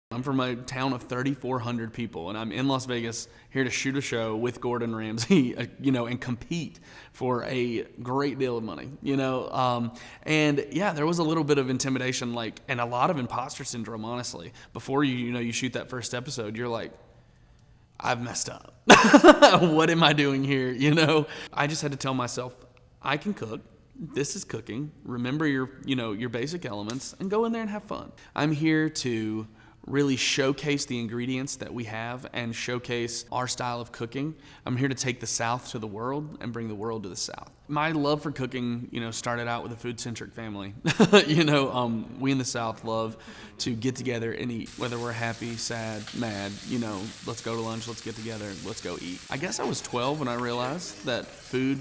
I'm from a town of 3,400 people, and I'm in Las Vegas here to shoot a show with Gordon Ramsey, and compete for a great deal of money, And yeah, there was a little bit of intimidation, and a lot of imposter syndrome, honestly. Before you shoot that first episode, you're like, I've messed up. What am I doing here? I just had to tell myself, I can cook. This is cooking. Remember your basic elements and go in there and have fun. I'm here to really showcase the ingredients that we have and showcase our style of cooking. I'm here to take the South to the world and bring the world to the South. My love for cooking, started out with a food-centric family. We in the South love to get together and eat, whether we're happy, sad, mad, let's go to lunch, let's get together, let's go eat. I guess I was 12 when I realized that food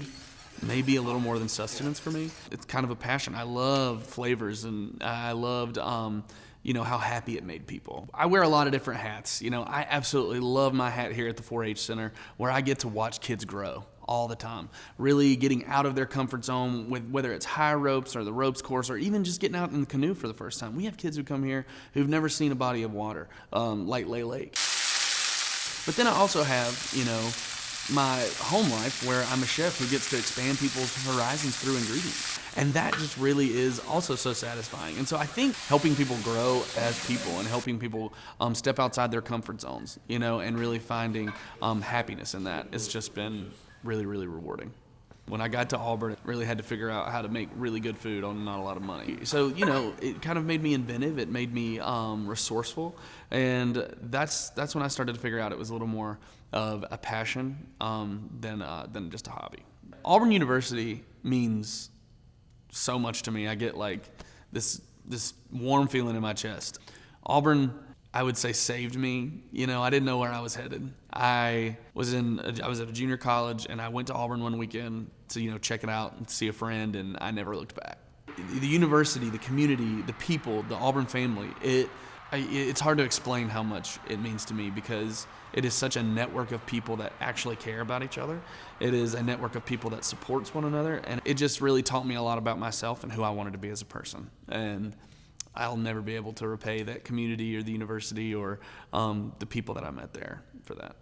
may be a little more than sustenance for me. It's kind of a passion. I love flavors, and I loved how happy it made people. I wear a lot of different hats. I absolutely love my hat here at the 4-H Center, where I get to watch kids grow all the time, really getting out of their comfort zone, with whether it's high ropes or the ropes course, or even just getting out in the canoe for the first time. We have kids who come here who've never seen a body of water, like Lay Lake. But then I also have, my home life, where I'm a chef who gets to expand people's horizons through ingredients. And that just really is also so satisfying. And so I think helping people grow as people and helping people step outside their comfort zones, and really finding happiness in that has just been really, really rewarding. When I got to Auburn, I really had to figure out how to make really good food on not a lot of money. So, it kind of made me inventive. It made me resourceful. And that's when I started to figure out it was a little more of a passion than just a hobby. Auburn University means so much to me. I get this warm feeling in my chest. Auburn, I would say, saved me. I didn't know where I was headed. I was at a junior college, and I went to Auburn one weekend to check it out and see a friend, and I never looked back. The university, the community, the people, the Auburn family, it's hard to explain how much it means to me, because it is such a network of people that actually care about each other. It is a network of people that supports one another, and it just really taught me a lot about myself and who I wanted to be as a person. And I'll never be able to repay that community or the university or the people that I met there for that.